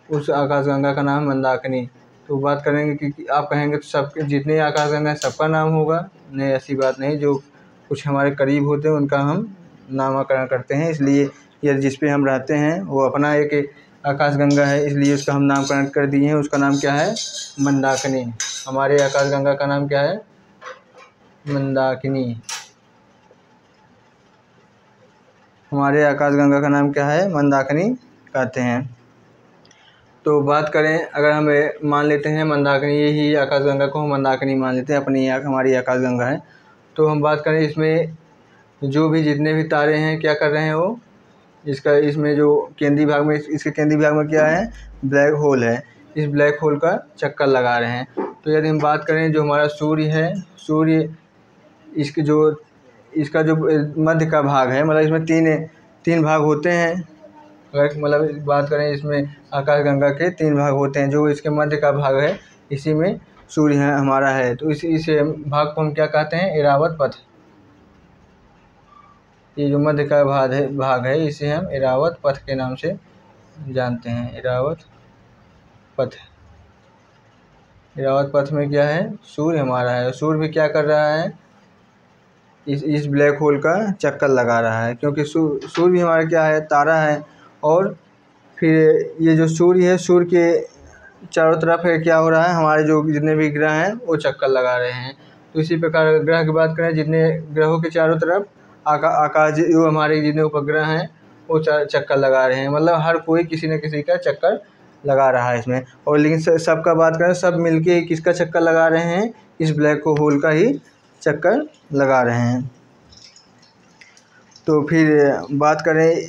A: उस आकाशगंगा का नाम मंदाकिनी। तो बात करेंगे कि आप कहेंगे तो सब जितने आकाशगंगा हैं सबका नाम होगा, नहीं ऐसी बात नहीं। जो कुछ हमारे करीब होते हैं उनका हम नामकरण करते हैं। इसलिए यदि जिस पे हम रहते हैं वो अपना एक आकाशगंगा है, इसलिए उसका हम नामकरण कर दिए हैं। उसका नाम क्या है, मंदाकिनी। हमारे आकाशगंगा का नाम क्या है, मंदाकिनी। हमारे आकाशगंगा का नाम क्या है, मंदाकिनी कहते हैं। तो बात करें, अगर हम मान लेते हैं मंदाकिनी, यही आकाशगंगा को हम मंदाकिनी मान लेते हैं, हमारी आकाशगंगा है। तो हम बात करें इसमें जो भी जितने भी तारे हैं क्या कर रहे हैं, वो इसमें जो केंद्रीय भाग में, इसके केंद्रीय भाग में क्या है, ब्लैक होल है। इस ब्लैक होल का चक्कर लगा रहे हैं। तो यदि हम बात करें जो हमारा सूर्य है, सूर्य इसका जो मध्य का भाग है, मतलब इसमें तीन भाग होते हैं। अगर मतलब बात करें इसमें आकाशगंगा के 3 भाग होते हैं। जो इसके मध्य का भाग है इसी में सूर्य है हमारा है। तो इस भाग को हम क्या कहते हैं, इरावत पथ। ये जो मध्य का भाग है इसे हम इरावत पथ के नाम से जानते हैं, इरावत पथ। इरावत पथ में क्या है, सूर्य हमारा है। सूर्य भी क्या कर रहा है, इस ब्लैक होल का चक्कर लगा रहा है, क्योंकि सूर्य भी हमारा क्या है, तारा है। और फिर ये जो सूर्य है, सूर्य के चारों तरफ है क्या हो रहा है, हमारे जो जितने भी ग्रह हैं वो चक्कर लगा रहे हैं। तो इसी प्रकार ग्रह की बात करें, जितने ग्रहों के चारों तरफ आकाश जो हमारे जितने उपग्रह हैं वो चक्कर लगा रहे हैं। मतलब हर कोई किसी न किसी का चक्कर लगा रहा है इसमें। और लेकिन सबका बात करें, सब मिलके किसका चक्कर लगा रहे हैं, इस ब्लैक होल का ही चक्कर लगा रहे हैं। तो फिर बात करें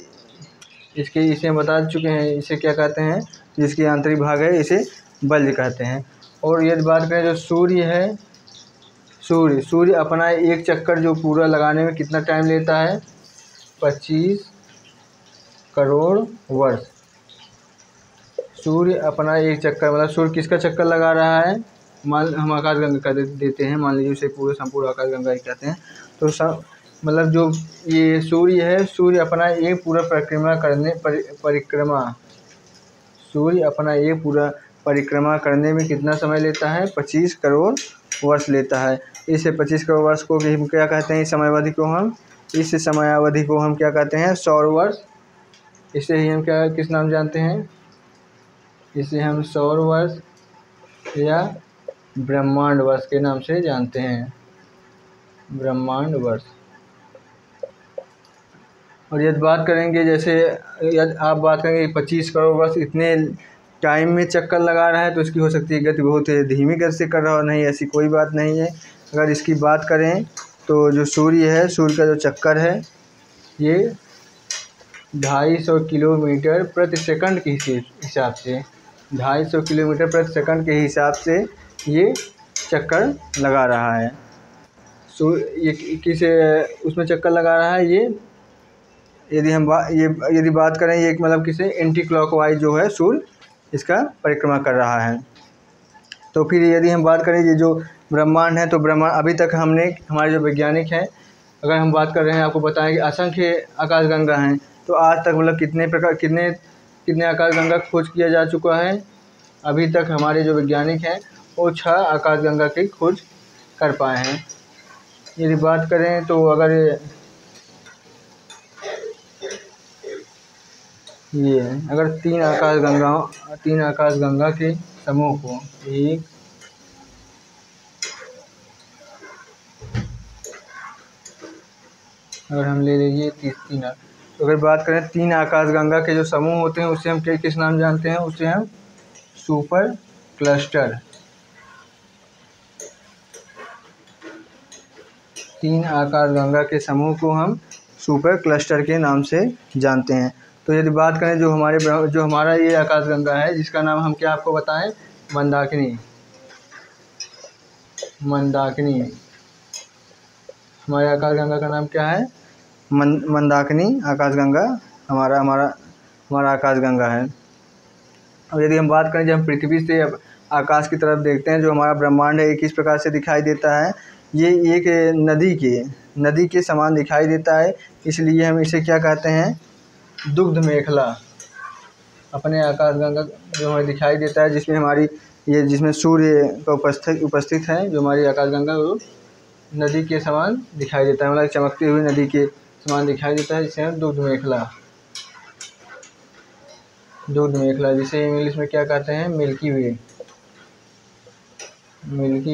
A: इसे हम बता चुके हैं, इसे क्या कहते हैं, जिसकी आंतरिक भाग है इसे बल्ज कहते हैं। और यदि बात करें जो सूर्य है, सूर्य अपना एक चक्कर जो पूरा लगाने में कितना टाइम लेता है, 25 करोड़ वर्ष। सूर्य अपना एक चक्कर, मतलब सूर्य किसका चक्कर लगा रहा है, हम आकाशगंगा का देते हैं, मान लीजिए उसे संपूर्ण आकाशगंगा ही कहते हैं। तो मतलब जो ये सूर्य है, सूर्य अपना एक पूरा परिक्रमा करने में कितना समय लेता है, 25 करोड़ वर्ष लेता है। इसे 25 करोड़ वर्ष को भी हम क्या कहते हैं, इस समयावधि को हम क्या कहते हैं, सौर वर्ष। इसे ही हम किस नाम जानते हैं, इसे हम सौर वर्ष या ब्रह्मांड वर्ष के नाम से जानते हैं, ब्रह्मांड वर्ष। और यदि बात करेंगे, जैसे यदि आप बात करेंगे 25 करोड़ वर्ष इतने टाइम में चक्कर लगा रहा है, तो इसकी हो सकती है गति बहुत धीमी गति से कर रहा हो, नहीं ऐसी कोई बात नहीं है। अगर इसकी बात करें तो जो सूर्य है, सूर्य का जो चक्कर है ये 250 किलोमीटर प्रति सेकंड के हिसाब से 250 किलोमीटर प्रति सेकंड के हिसाब से ये चक्कर लगा रहा है। ये किस उसमें चक्कर लगा रहा है, ये यदि बात करें ये मतलब किसे एंटी क्लॉकवाइज जो है सूर्य इसका परिक्रमा कर रहा है। तो फिर यदि हम बात करें ये जो ब्रह्मांड है, तो ब्रह्मांड अभी तक हमने हमारे जो वैज्ञानिक हैं, अगर हम बात कर रहे हैं, आपको बताएं कि असंख्य आकाशगंगा हैं। तो आज तक मतलब कितने आकाशगंगा खोज किया जा चुका है। अभी तक हमारे जो वैज्ञानिक हैं वो 6 आकाशगंगा की खोज कर पाए हैं। यदि बात करें तो अगर ये अगर 3 आकाशगंगा के समूह को अगर हम ले लीजिए 3 तो अगर बात करें 3 आकाशगंगा के जो समूह होते हैं उसे हम किस नाम जानते हैं, उसे हम सुपर क्लस्टर। 3 आकाशगंगा के समूह को हम सुपर क्लस्टर के नाम से जानते हैं। तो यदि बात करें जो हमारा ये आकाशगंगा है, जिसका नाम हम क्या आपको बताएं, मंदाकिनी। हमारे आकाशगंगा का नाम क्या है, मंदाकिनी आकाशगंगा हमारा आकाशगंगा है। अब यदि हम बात करें, जब हम पृथ्वी से आकाश की तरफ देखते हैं, जो हमारा ब्रह्मांड है ये किस प्रकार से दिखाई देता है, ये एक नदी के समान दिखाई देता है। इसलिए हम इसे क्या कहते हैं, दुग्ध मेखला। अपने आकाशगंगा जो हमें दिखाई देता है, जिसमें सूर्य का उपस्थित है, जो हमारी आकाशगंगा वो नदी के समान दिखाई देता है, मतलब चमकती हुई नदी के समान दिखाई देता है, जिसे हम दुग्ध मेखला, जिसे इंग्लिश में क्या कहते हैं, मिल्की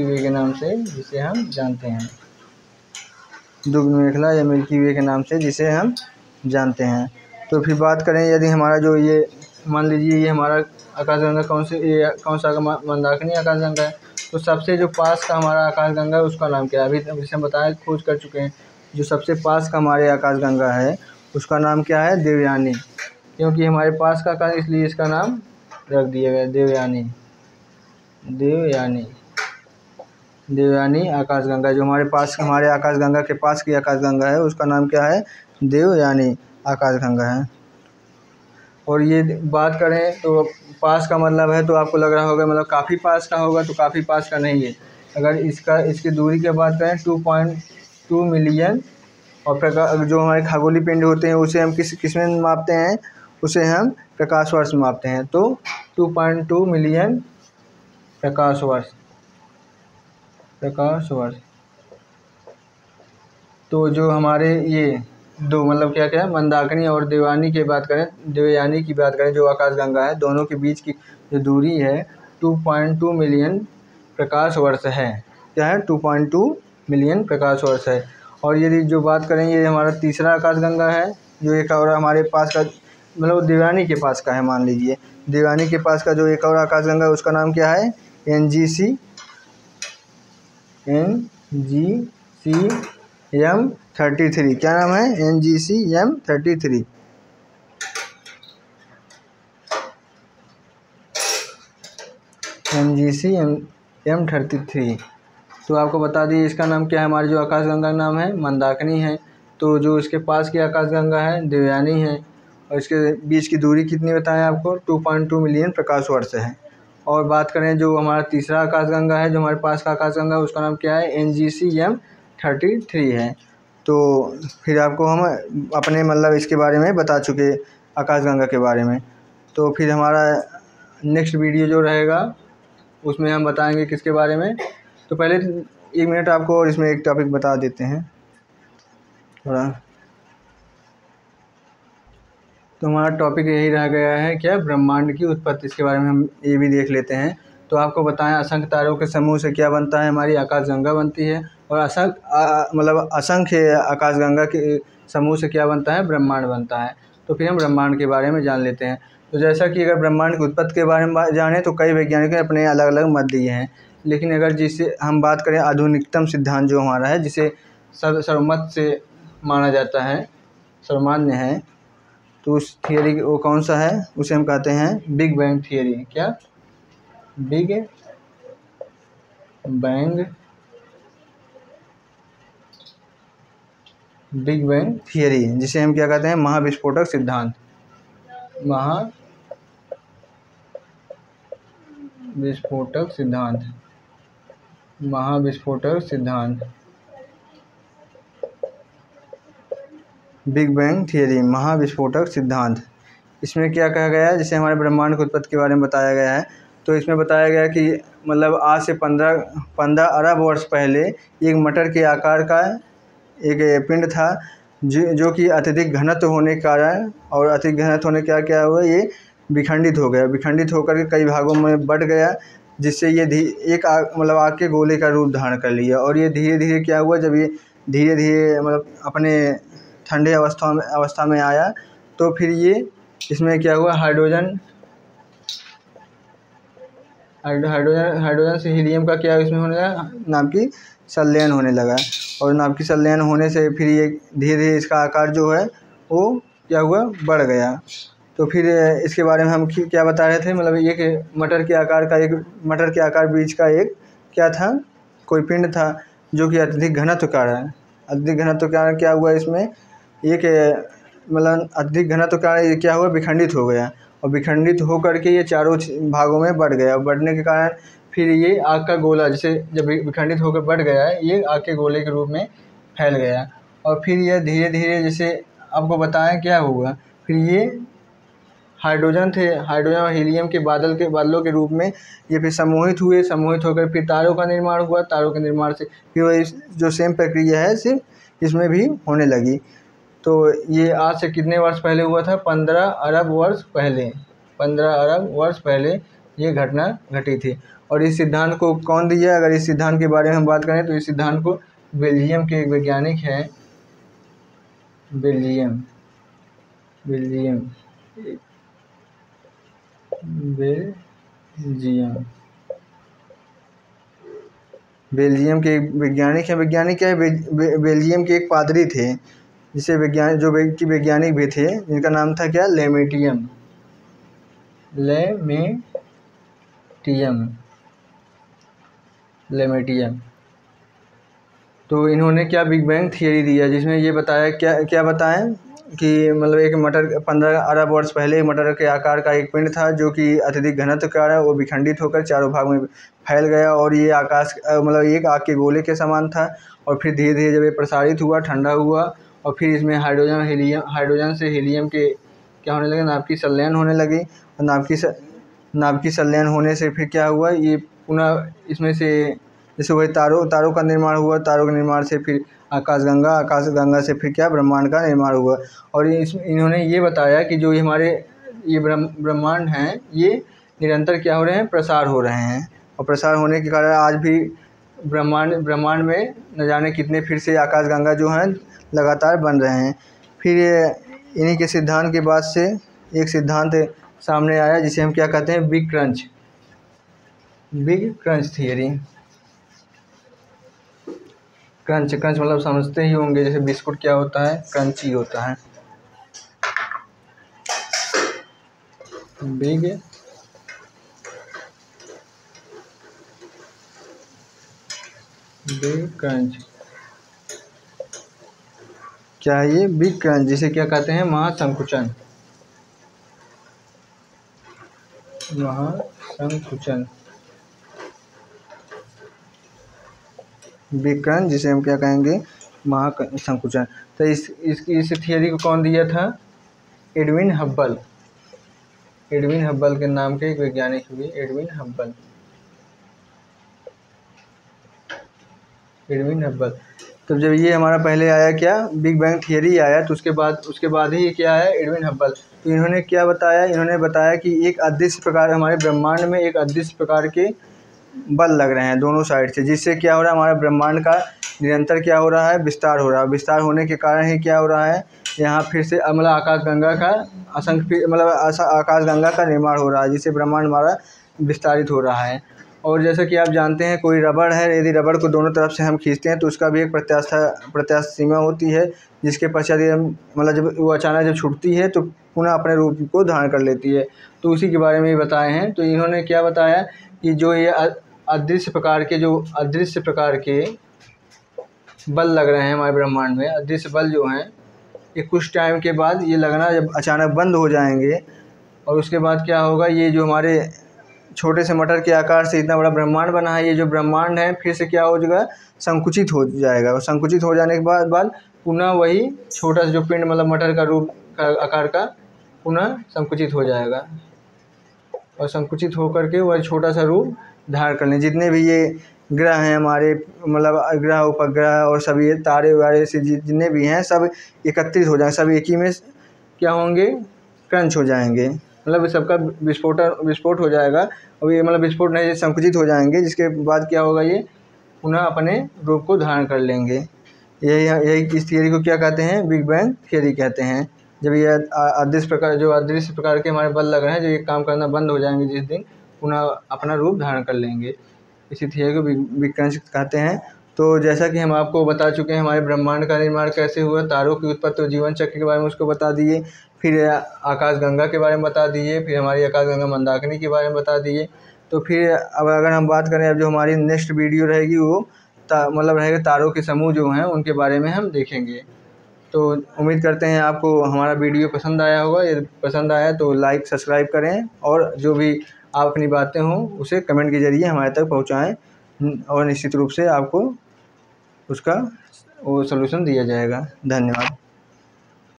A: वे के नाम से जिसे हम जानते हैं, दुग्ध मेखला या मिल्की वे के नाम से जिसे हम जानते हैं। तो फिर बात करें, यदि हमारा जो ये मान लीजिए ये हमारा आकाशगंगा कौन सा मंदाकिनी आकाशगंगा है, तो सबसे जो पास का हमारा आकाशगंगा है उसका नाम क्या है, अभी जैसे हम बताया खोज कर चुके हैं। जो सबसे पास का हमारे आकाशगंगा है उसका नाम क्या है, देवयानी। क्योंकि हमारे पास का आकाश, इसलिए इसका नाम रख दिया गया देवयानी आकाशगंगा। जो हमारे आकाशगंगा के पास की आकाशगंगा है उसका नाम क्या है, देवयानी आकाशगंगा है। और ये बात करें तो पास का मतलब है, तो आपको लग रहा होगा मतलब काफ़ी पास का होगा, तो काफ़ी पास का नहीं है। अगर इसकी दूरी की बात करें 2.2 मिलियन, और जो हमारे खगोलीय पिंड होते हैं उसे हम किस में मापते हैं, उसे हम प्रकाश वर्ष में मापते हैं। तो 2.2 मिलियन प्रकाश वर्ष। तो जो हमारे ये दो मतलब क्या मंदाकिनी और देवयानी की बात करें, जो आकाशगंगा है, दोनों के बीच की जो दूरी है 2.2 मिलियन प्रकाश वर्ष है। क्या है, 2.2 मिलियन प्रकाश वर्ष है। और यदि जो बात करें, ये हमारा तीसरा आकाशगंगा है, जो एक और हमारे पास का मतलब देवयानी के पास का है। मान लीजिए देवयानी के पास का जो एक और आकाशगंगा है उसका नाम क्या है, NGC M33। क्या नाम है, NGC M33। NGC M33। तो आपको बता दिए इसका नाम क्या है, हमारी जो आकाशगंगा का नाम है मंदाकिनी है। तो जो इसके पास की आकाशगंगा है देवयानी है, और इसके बीच की दूरी कितनी बताएं आपको, 2.2 मिलियन प्रकाश वर्ष है। और बात करें जो हमारा तीसरा आकाशगंगा है, जो हमारे पास का आकाशगंगा है, उसका नाम क्या है, NGC M33 है। तो फिर आपको हम अपने मतलब इसके बारे में बता चुके आकाशगंगा के बारे में। तो फिर हमारा नेक्स्ट वीडियो जो रहेगा उसमें हम बताएंगे किसके बारे में। तो पहले 1 मिनट आपको और इसमें एक टॉपिक बता देते हैं थोड़ा। तो हमारा टॉपिक यही रह गया है, क्या, ब्रह्मांड की उत्पत्ति। इसके बारे में हम ये भी देख लेते हैं। तो आपको बताएं असंख्य तारों के समूह से क्या बनता है, हमारी आकाशगंगा बनती है। और असंख्य आकाशगंगा के समूह से क्या बनता है, ब्रह्मांड बनता है। तो फिर हम ब्रह्मांड के बारे में जान लेते हैं। तो जैसा कि अगर ब्रह्मांड की उत्पत्ति के बारे में जाने तो कई वैज्ञानिकों ने अपने अलग अलग मत दिए हैं। लेकिन अगर जिसे हम बात करें आधुनिकतम सिद्धांत जो हमारा है, जिसे सर्वमत से माना जाता है, सर्वमान्य है, तो उस थियरी वो कौन सा है, उसे हम कहते हैं बिग बैंग थियरी। क्या, big bang big bang theory, जिसे हम क्या कहते हैं, महाविस्फोटक सिद्धांत। महाविस्फोटक सिद्धांत, महाविस्फोटक सिद्धांत, बिग बैंग थियरी, महाविस्फोटक सिद्धांत। इसमें क्या कहा गया है, जैसे हमारे ब्रह्मांड की उत्पत्ति के बारे में बताया गया है, तो इसमें बताया गया कि मतलब आज से 15 अरब वर्ष पहले एक मटर के आकार का एक पिंड था, जो कि अत्यधिक घनत्व होने के कारण, और अत्यधिक घनत्व होने का क्या हुआ, ये विखंडित हो गया, विखंडित होकर के कई भागों में बट गया, जिससे ये एक मतलब आग के गोले का रूप धारण कर लिया। और ये धीरे धीरे क्या हुआ, जब ये धीरे धीरे मतलब अपने ठंडे अवस्था में आया, तो फिर ये इसमें क्या हुआ, हाइड्रोजन से हीलियम का क्या इसमें होने लगा, नाभिकीय संलयन होने लगा। और नाभिकीय संलयन होने से फिर ये धीरे धीरे इसका आकार जो है वो क्या हुआ, बढ़ गया। तो फिर इसके बारे में हम क्या बता रहे थे, मतलब एक मटर के आकार बीज का एक क्या था, कोई पिंड था, जो कि अत्यधिक घनत्व के कारण क्या हुआ, इसमें एक मतलब अत्यधिक घनत्व के कारण ये क्या हुआ, विखंडित हो गया, और विखंडित होकर के ये चारों भागों में बढ़ गया। बढ़ने के कारण फिर ये आग का गोला, जैसे जब विखंडित होकर बढ़ गया है, ये आग के गोले के रूप में फैल गया। और फिर यह धीरे धीरे, जैसे आपको बताएं क्या हुआ, फिर ये हाइड्रोजन और हीलियम के बादलों के रूप में ये फिर समूहित होकर फिर तारों का निर्माण हुआ। तारों के निर्माण से फिर वही जो सेम प्रक्रिया है सिर्फ इसमें भी होने लगी। तो ये आज से कितने वर्ष पहले हुआ था, 15 अरब वर्ष पहले ये घटना घटी थी। और इस सिद्धांत को कौन दिया, अगर इस सिद्धांत के बारे में हम बात करें, तो इस सिद्धांत को बेल्जियम के एक वैज्ञानिक हैं, बेल्जियम के वैज्ञानिक हैं। वैज्ञानिक क्या है, बेल्जियम के एक पादरी थे, जिसे वैज्ञानिक भी थे, जिनका नाम था क्या, लेमेटियम। तो इन्होंने क्या बिग बैंग थियरी दिया, जिसमें ये बताया क्या बताएं कि मतलब एक 15 अरब वर्ष पहले मटर के आकार का एक पिंड था, जो कि अत्यधिक घनत्व के कारण वो विखंडित होकर चारों भाग में फैल गया, और ये मतलब एक आग के गोले के समान था। और फिर धीरे धीरे जब ये प्रसारित हुआ, ठंडा हुआ, और फिर इसमें हाइड्रोजन से हीलियम के क्या होने लगे, नाभिकीय संलयन होने लगी। और नाभिकीय संलयन होने से फिर क्या हुआ, ये पुनः इसमें से जैसे वही तारों का निर्माण हुआ, तारों के निर्माण से फिर आकाशगंगा से फिर क्या, ब्रह्मांड का निर्माण हुआ। और इन्होंने ये बताया कि जो हमारे ये ब्रह्मांड हैं, ये निरंतर क्या हो रहे हैं, प्रसार हो रहे हैं। और प्रसार होने के कारण आज भी ब्रह्मांड में न जाने कितने फिर से आकाशगंगा जो हैं लगातार बन रहे हैं। फिर इन्हीं के सिद्धांत के बाद से एक सिद्धांत सामने आया, जिसे हम क्या कहते हैं, बिग क्रंच थियरी। क्रंच मतलब समझते ही होंगे, जैसे बिस्कुट क्या होता है, क्रंची होता है। बिग क्रंच क्या है, ये बिग क्रंच, जिसे क्या कहते हैं, महासंकुचन। बिग क्रंच, जिसे हम क्या कहेंगे, महासंकुचन। तो इस थियरी को कौन दिया था, एडविन हब्बल के नाम के एक वैज्ञानिक हुए, एडविन हब्बल। तो जब ये हमारा पहले आया क्या, बिग बैंग थियरी आया, तो उसके बाद ही क्या है, एडविन हब्बल। तो इन्होंने क्या बताया, इन्होंने बताया कि एक अदृश्य प्रकार, हमारे ब्रह्मांड में एक अदृश्य प्रकार के बल लग रहे हैं दोनों साइड से, जिससे क्या हो रहा है, हमारे ब्रह्मांड का निरंतर क्या हो रहा है, विस्तार हो रहा है। विस्तार होने के कारण ही क्या हो रहा है, यहाँ फिर से मतलब आकाशगंगा का निर्माण हो रहा है, जिससे ब्रह्मांड हमारा विस्तारित हो रहा है। और जैसा कि आप जानते हैं, कोई रबड़ है, यदि रबड़ को दोनों तरफ से हम खींचते हैं, तो उसका भी एक प्रत्यास्थ सीमा होती है, जिसके पश्चात मतलब जब वो अचानक जब छूटती है, तो पुनः अपने रूप को धारण कर लेती है। तो उसी के बारे में बताए हैं। तो इन्होंने क्या बताया कि जो ये अदृश्य प्रकार के बल लग रहे हैं हमारे ब्रह्मांड में, अदृश्य बल जो हैं, ये कुछ टाइम के बाद ये लगना जब अचानक बंद हो जाएंगे, और उसके बाद क्या होगा, ये जो हमारे छोटे से मटर के आकार से इतना बड़ा ब्रह्मांड बना है, ये जो ब्रह्मांड है फिर से क्या हो जाएगा, संकुचित हो जाएगा। और संकुचित हो जाने के बाद पुनः वही छोटा सा जो पिंड मतलब मटर का रूप का आकार का पुनः संकुचित हो जाएगा, और संकुचित होकर के वह छोटा सा रूप धारण कर लें। जितने भी ये ग्रह हैं हमारे, मतलब ग्रह उपग्रह और सभी ये तारे वारे से जितने भी हैं सब एकत्रित हो जाएंगे, सब एक ही में क्या होंगे, क्रंच हो जाएंगे, मतलब सबका विस्फोट हो जाएगा। और ये मतलब विस्फोट नहीं, संकुचित हो जाएंगे, जिसके बाद क्या होगा, ये पुनः अपने रूप को धारण कर लेंगे। यही इस थियरी को क्या कहते हैं, बिग बैंग थियरी कहते हैं। जब ये अदृश्य प्रकार के हमारे बल लग रहे हैं, जो ये काम करना बंद हो जाएंगे जिस दिन, पुनः अपना रूप धारण कर लेंगे, इसी थियरी को बिग क्रंच कहते हैं। तो जैसा कि हम आपको बता चुके हैं हमारे ब्रह्मांड का निर्माण कैसे हुआ, तारों की उत्पत्ति और जीवन चक्र के बारे में उसको बता दिए, फिर आकाशगंगा के बारे में बता दिए, फिर हमारी आकाशगंगा मंदाकिनी के बारे में बता दिए। तो फिर अब अगर हम बात करें, अब जो हमारी नेक्स्ट वीडियो रहेगी वो मतलब रहेगा तारों के समूह जो हैं उनके बारे में हम देखेंगे। तो उम्मीद करते हैं आपको हमारा वीडियो पसंद आया होगा। यदि पसंद आया तो लाइक सब्सक्राइब करें, और जो भी आप अपनी बातें हों उसे कमेंट के ज़रिए हमारे तक पहुंचाएं, और निश्चित रूप से आपको उसका वो सलूशन दिया जाएगा। धन्यवाद।